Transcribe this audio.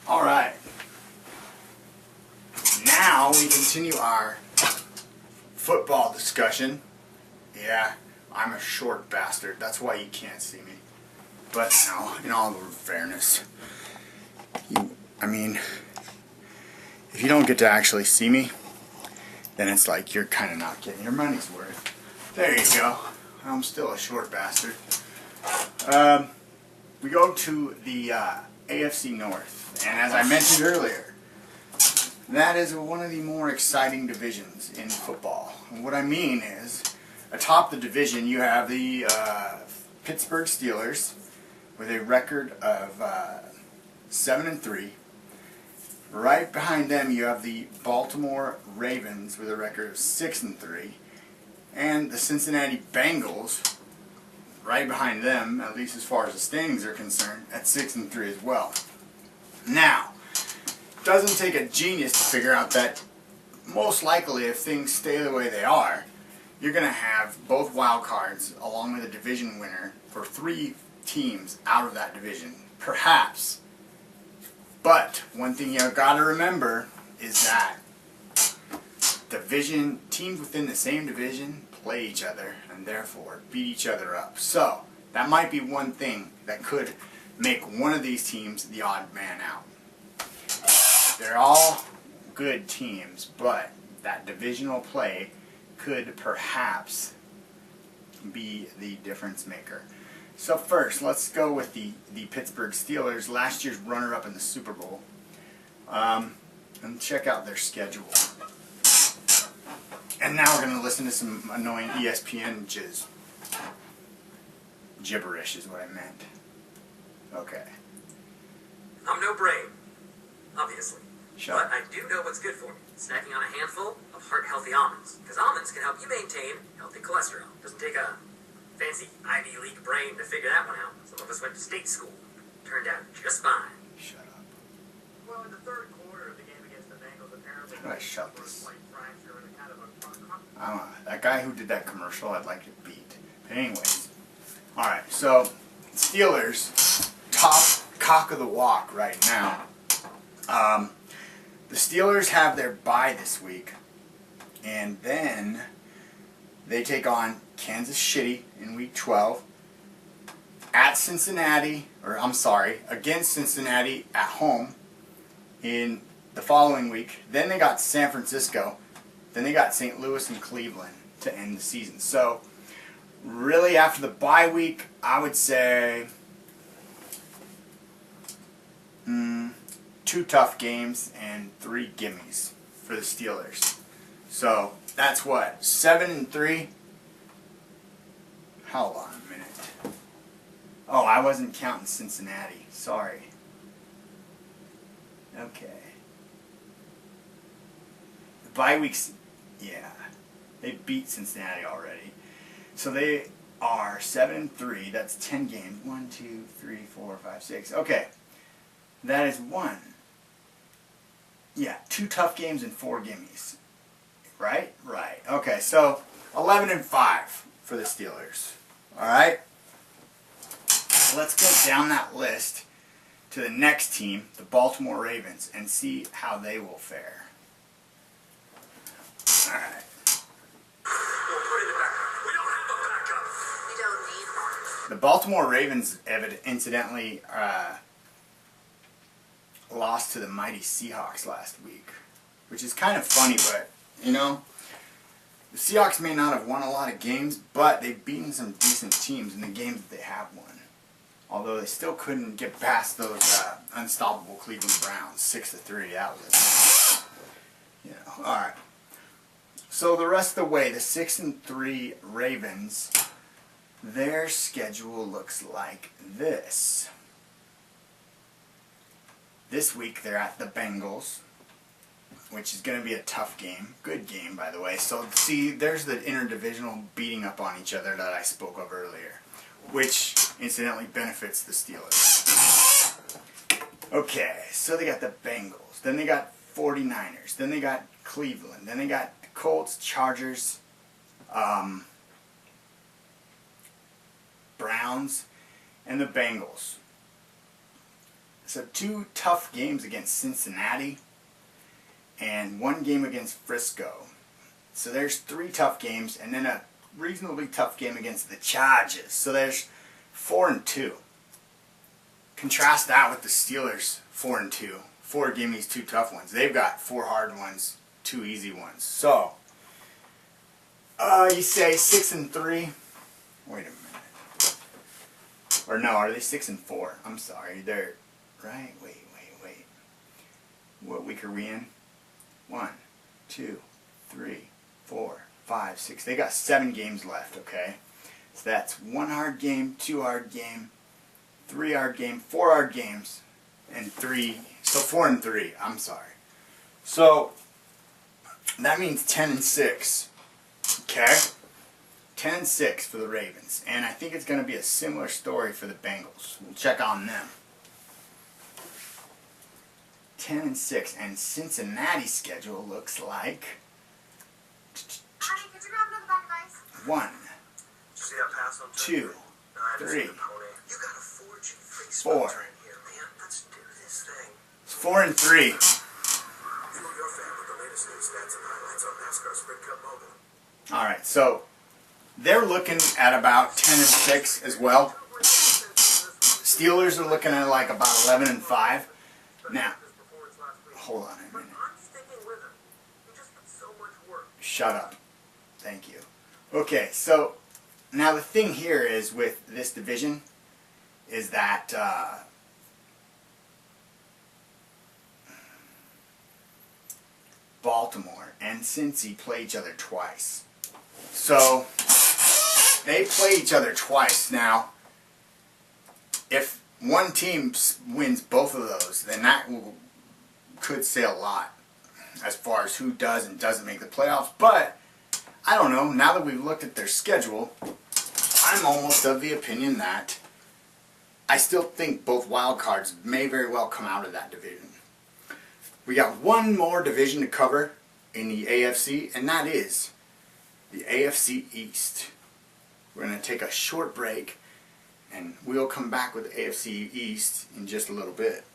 Alright. Now we continue our football discussion. Yeah, I'm a short bastard. That's why you can't see me. But no, in all fairness, if you don't get to actually see me, then it's like you're kind of not getting your money's worth. There you go. I'm still a short bastard. We go to the AFC North, and as I mentioned earlier, that is one of the more exciting divisions in football. And what I mean is, atop the division you have the Pittsburgh Steelers with a record of 7-3. Right behind them you have the Baltimore Ravens with a record of 6-3. And the Cincinnati Bengals, right behind them, at least as far as the standings are concerned, at 6-3 as well. Now, it doesn't take a genius to figure out that most likely if things stay the way they are, you're going to have both wild cards along with a division winner for 3 teams out of that division, perhaps. But one thing you've got to remember is that teams within the same division play each other and therefore beat each other up. So that might be one thing that could make one of these teams the odd man out. They're all good teams, but that divisional play could perhaps be the difference maker. So first, let's go with the Pittsburgh Steelers, last year's runner-up in the Super Bowl, and check out their schedule. And now we're going to listen to some annoying ESPN jizz. Gibberish is what I meant. Okay. I'm no brain, obviously. Shut but up. I do know what's good for me. Snacking on a handful of heart-healthy almonds. Because almonds can help you maintain healthy cholesterol. Doesn't take a fancy Ivy League brain to figure that one out. Some of us went to state school. Turned out just fine. Shut up. Well, in the third quarter of the game against the Bengals, apparently... How do I shut this? Kind of That guy who did that commercial, I'd like to beat. But anyways. Alright, so Steelers, top cock of the walk right now. The Steelers have their bye this week. And then they take on Kansas City in week 12. At Cincinnati, against Cincinnati at home in the following week. Then they got San Francisco. Then they got St. Louis and Cleveland to end the season. So, really after the bye week, I would say 2 tough games and 3 gimmies for the Steelers. So, that's what? 7-3? Hold on a minute. Oh, I wasn't counting Cincinnati. Sorry. Okay. The bye weeks, yeah. They beat Cincinnati already. So they are 7-3. That's 10 games. 1, 2, 3, 4, 5, 6. Okay. That is 1. Yeah, 2 tough games and 4 gimmies. Right? Right. Okay, so 11-5 for the Steelers. Alright? Let's go down that list to the next team, the Baltimore Ravens, and see how they will fare. Alright. The Baltimore Ravens incidentally lost to the mighty Seahawks last week, which is kind of funny, but, you know, the Seahawks may not have won a lot of games, but they've beaten some decent teams in the games that they have won. Although they still couldn't get past those unstoppable Cleveland Browns, 6-3. That was, all right. So the rest of the way, the 6-3 Ravens, their schedule looks like this. This week they're at the Bengals, which is going to be a tough game. Good game, by the way. So, see, there's the interdivisional beating up on each other that I spoke of earlier, which, incidentally, benefits the Steelers. Okay, so they got the Bengals. Then they got 49ers. Then they got Cleveland. Then they got Colts, Chargers, Browns, and the Bengals. So 2 tough games against Cincinnati and 1 game against Frisco. So there's 3 tough games, and then a reasonably tough game against the Chargers. So there's 4-2. Contrast that with the Steelers, 4-2. 4 gimmies, 2 tough ones. They've got 4 hard ones, 2 easy ones. So you say 6-3. Wait a minute. Or no, are they 6-4? I'm sorry. They're right. Wait. What week are we in? 1, 2, 3, 4, 5, 6. They got 7 games left, okay? So that's 1 hard game, 2 hard game, 3 hard game, 4 hard games, and 3. So 4-3. I'm sorry. So that means 10-6. Okay? 10-6 for the Ravens. And I think it's going to be a similar story for the Bengals. We'll check on them. 10-6, and Cincinnati's schedule looks like Honey, could you grab another bag of ice? 1, See that pass on 2, No, I haven't 3, seen the pony. You got a 4G free 4. sponsor in here, man. Let's do this thing. It's 4-3. Fuel your fan with the latest news, stats, and highlights on NASCAR Sprint Cup Mobile. All right, so they're looking at about 10-6 as well. Steelers are looking at like about 11-5. Now, hold on a minute. I'm sticking with him. He just put so much work. Shut up. Thank you. Okay, so now the thing here is with this division is that Baltimore and Cincy play each other twice. So they play each other twice. Now, if one team wins both of those, then that could say a lot as far as who does and doesn't make the playoffs. But I don't know. Now that we've looked at their schedule, I'm almost of the opinion that I still think both wild cards may very well come out of that division. We got one more division to cover in the AFC, and that is the AFC East. We're going to take a short break, and we'll come back with the AFC East in just a little bit.